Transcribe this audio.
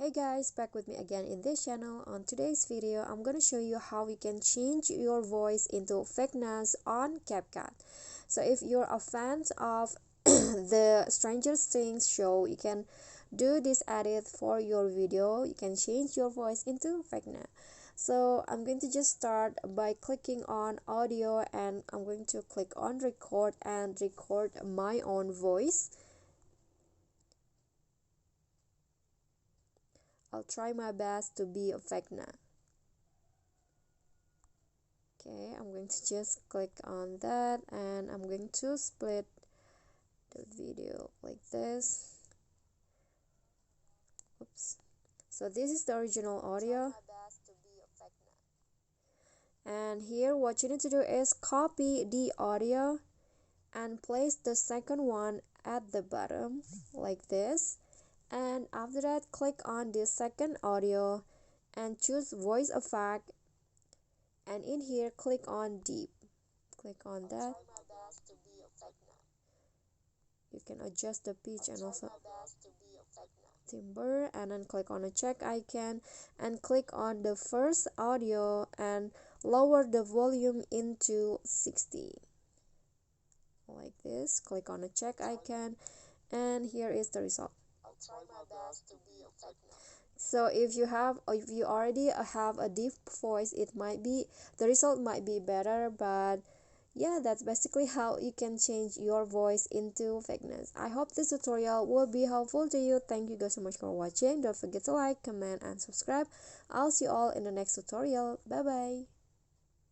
Hey guys, back with me again in this channel. On today's video, I'm gonna show you how you can change your voice into Vecnas on Capcut. So if you're a fan of the Stranger Things show, you can do this edit for your video. You can change your voice into Vecna. So I'm going to just start by clicking on audio, and I'm going to click on record and record my own voice. I'll try my best to be a Vecna. Okay, I'm going to just click on that, and I'm going to split the video like this. Oops. So this is the original audio, and here what you need to do is copy the audio and place the second one at the bottom like this, and after that click on the second audio and choose voice effect, and in here click on deep. Click on that. You can adjust the pitch and also timbre, and then click on a check icon and click on the first audio and lower the volume into 60 like this. Click on a check icon, and here is the result. So if you already have a deep voice, it might be the result might be better, but yeah, that's basically how you can change your voice into Vecnas. I hope this tutorial will be helpful to you. Thank you guys so much for watching. Don't forget to like, comment, and subscribe. I'll see you all in the next tutorial. Bye bye.